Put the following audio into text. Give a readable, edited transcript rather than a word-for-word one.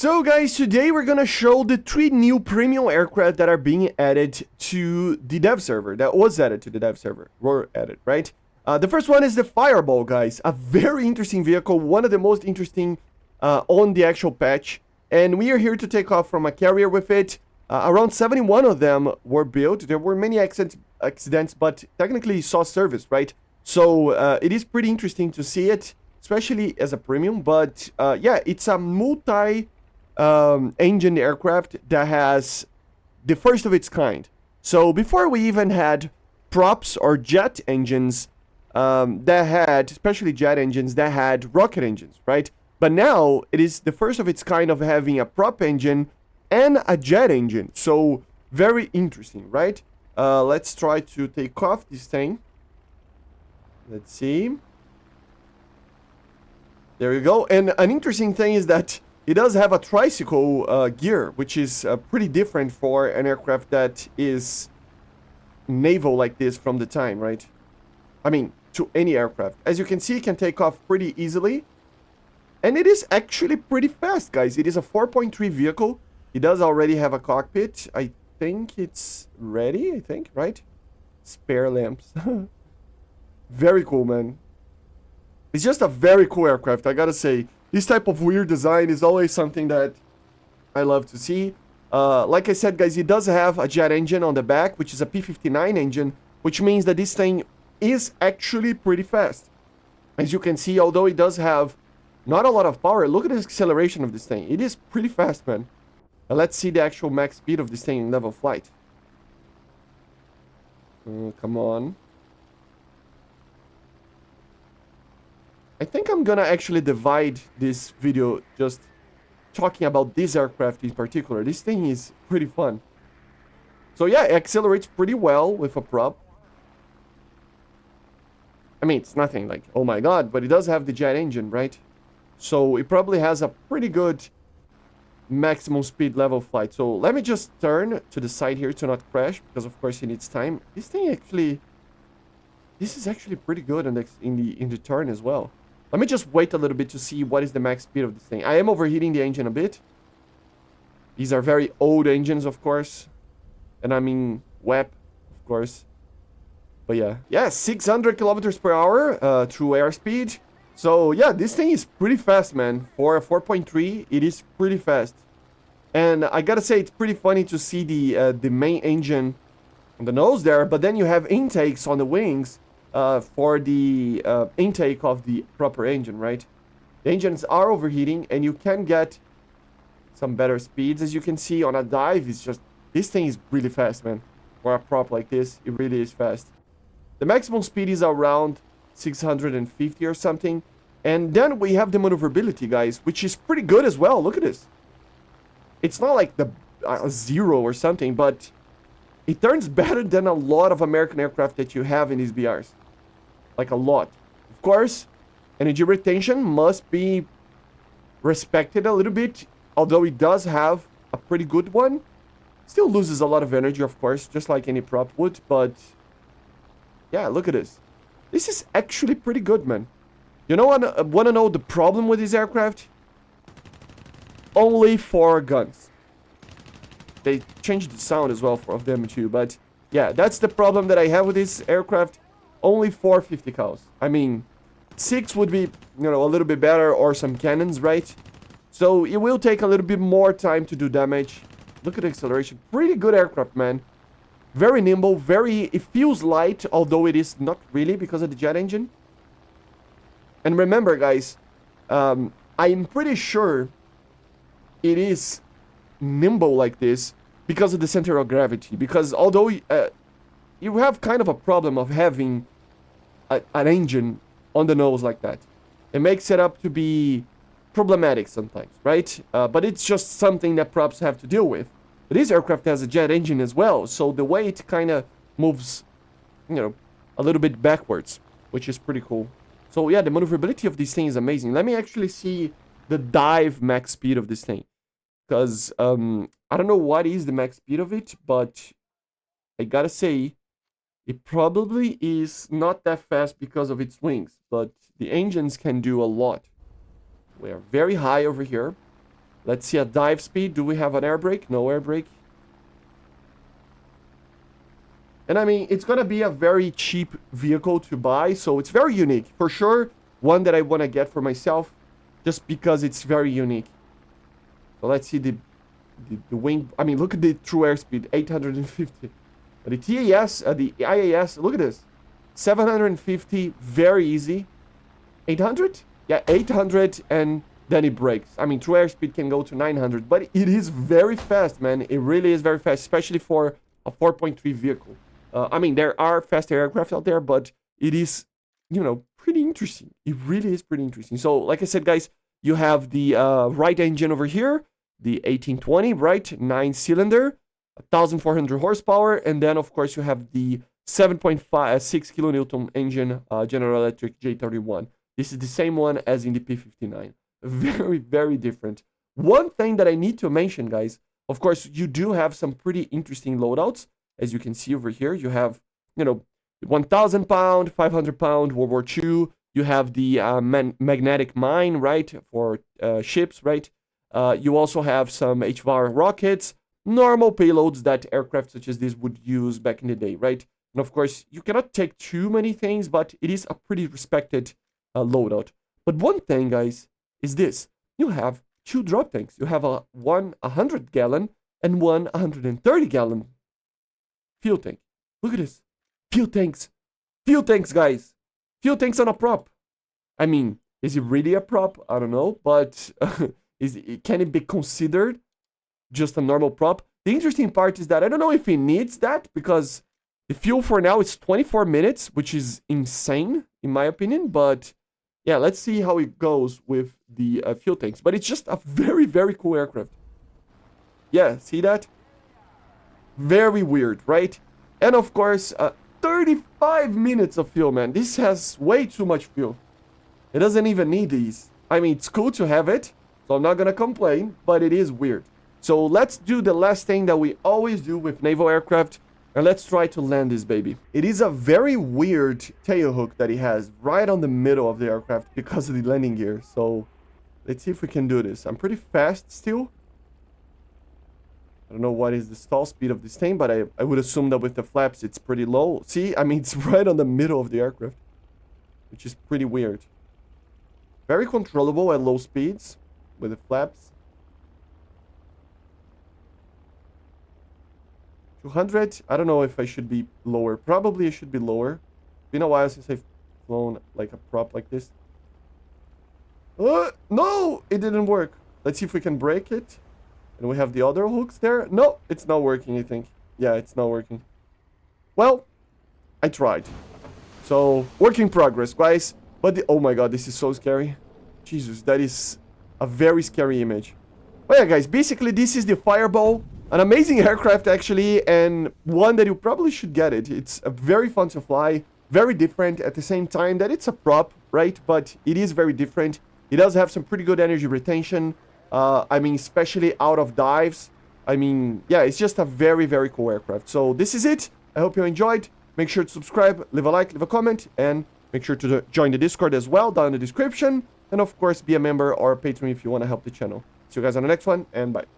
So guys, today we're gonna show the 3 new premium aircraft that are being added to the dev server, that was added to the dev server, were added, right? The first one is the Fireball, guys, a very interesting vehicle, one of the most interesting on the actual patch, and we are here to take off from a carrier with it. Around 71 of them were built. There were many accidents, but technically saw service, right? So it is pretty interesting to see it, especially as a premium, but yeah, it's a multi engine aircraft that has the first of its kind. So before we even had props or jet engines that had, especially jet engines that had rocket engines, right? But now it is the first of its kind of having a prop engine and a jet engine. So very interesting, right? Let's try to take off this thing. Let's see. There you go. And an interesting thing is that it does have a tricycle gear, which is pretty different for an aircraft that is naval like this from the time, right? I mean, to any aircraft. As you can see, it can take off pretty easily. And it is actually pretty fast, guys. It is a 4.3 vehicle. It does already have a cockpit. I think it's ready, right? Spare lamps. Very cool, man. It's just a very cool aircraft, I gotta say. This type of weird design is always something that I love to see. Like I said, guys, it does have a jet engine on the back, which is a P-59 engine, which means that this thing is actually pretty fast. As you can see, although it does have not a lot of power, look at the acceleration of this thing. It is pretty fast, man. Now let's see the actual max speed of this thing in level flight. Come on. I think I'm gonna actually divide this video just talking about this aircraft in particular. This thing is pretty fun. So yeah, it accelerates pretty well with a prop. I mean, it's nothing like, oh my god, but it does have the jet engine, right? So it probably has a pretty good maximum speed level flight. So let me just turn to the side here to not crash, because of course it needs time. This thing actually, this is actually pretty good in the turn as well. Let me just wait a little bit to see what is the max speed of this thing. I am overheating the engine a bit. These are very old engines, of course. And I mean, WEP, of course. But yeah, 600 kilometers per hour through airspeed. So yeah, this thing is pretty fast, man. For a 4.3, it is pretty fast. And I gotta say, it's pretty funny to see the main engine on the nose there, but then you have intakes on the wings for the intake of the proper engine, right? The engines are overheating, and you can get some better speeds. As you can see on a dive, it's just, this thing is really fast, man. For a prop like this, it really is fast. The maximum speed is around 650 or something. And then we have the maneuverability, guys, which is pretty good as well. Look at this. It's not like the 0 or something, but it turns better than a lot of American aircraft that you have in these BRs. Like a lot. Of course, energy retention must be respected a little bit, although it does have a pretty good one. Still loses a lot of energy, of course, just like any prop would, but yeah, look at this. This is actually pretty good, man. You know what? Want to know the problem with this aircraft? Only 4 guns. They changed the sound as well of them too, but yeah, that's the problem that I have with this aircraft. Only 4 50 cals. I mean, 6 would be, you know, a little bit better, or some cannons, right? So it will take a little bit more time to do damage. Look at the acceleration. Pretty good aircraft, man. Very nimble, it feels light, although it is not really because of the jet engine. And remember, guys, I'm pretty sure it is nimble like this because of the center of gravity. Because although you have kind of a problem of having an engine on the nose like that, it makes it up to be problematic sometimes, right? But it's just something that props have to deal with. But this aircraft has a jet engine as well, so the way it kind of moves, you know, a little bit backwards, which is pretty cool. So yeah, the maneuverability of this thing is amazing. Let me actually see the dive max speed of this thing, because I don't know what is the max speed of it, but I gotta say, it probably is not that fast because of its wings, but the engines can do a lot. We are very high over here. Let's see a dive speed. Do we have an air brake? No air brake. And I mean, it's going to be a very cheap vehicle to buy, so it's very unique. For sure, one that I want to get for myself, just because it's very unique. So let's see the wing. I mean, look at the true airspeed, 850. The TAS, the IAS, look at this. 750, very easy. 800? Yeah, 800, and then it breaks. I mean, true airspeed can go to 900, but it is very fast, man. It really is very fast, especially for a 4.3 vehicle. I mean, there are faster aircraft out there, but it is, you know, pretty interesting. It really is pretty interesting. So, like I said, guys, you have the right engine over here, the 1820, right? 9-cylinder, 1,400 horsepower, and then, of course, you have the 7.6 kilonewton engine, General Electric J31. This is the same one as in the P59. Very, very different. One thing that I need to mention, guys, of course, you do have some pretty interesting loadouts. As you can see over here, you have, you know, 1,000 pound, 500 pound, World War II. You have the magnetic mine, right, for ships, right? You also have some HVAR rockets, normal payloads that aircraft such as this would use back in the day, right? And of course, you cannot take too many things, but it is a pretty respected loadout. But one thing, guys, is this. You have two drop tanks. You have one 100-gallon and one 130-gallon fuel tank. Look at this. Fuel tanks. Fuel tanks, guys. Fuel tanks on a prop. I mean, is it really a prop? I don't know. But can it be considered just a normal prop? The interesting part is that I don't know if it needs that, because the fuel for now is 24 minutes, which is insane, in my opinion. But yeah, let's see how it goes with the fuel tanks. But it's just a very, very cool aircraft. Yeah, see that? Very weird, right? And of course, 35 minutes of fuel, man. This has way too much fuel. It doesn't even need these. I mean, it's cool to have it, so I'm not gonna complain, but it is weird. So let's do the last thing that we always do with naval aircraft, and let's try to land this baby. It is a very weird tail hook that he has right on the middle of the aircraft because of the landing gear. So let's see if we can do this. I'm pretty fast still. I don't know what is the stall speed of this thing, but I would assume that with the flaps it's pretty low. See, I mean, it's right on the middle of the aircraft, which is pretty weird. Very controllable at low speeds with the flaps. 200, I don't know if I should be lower. Probably I should be lower. It's been a while since I've flown like a prop like this. No, it didn't work. Let's see if we can break it. And we have the other hooks there. No, it's not working, I think. Yeah, it's not working. Well, I tried. So, work in progress, guys. But oh my god, this is so scary. Jesus, that is a very scary image. But yeah, guys, basically this is the Fireball. An amazing aircraft, actually, and one that you probably should get it. It's very fun to fly, very different at the same time that it's a prop, right? But it is very different. It does have some pretty good energy retention. I mean, especially out of dives. I mean, yeah, it's just a very, very cool aircraft. So this is it. I hope you enjoyed. Make sure to subscribe, leave a like, leave a comment, and make sure to join the Discord as well down in the description. And of course, be a member or a patron if you want to help the channel. See you guys on the next one, and bye.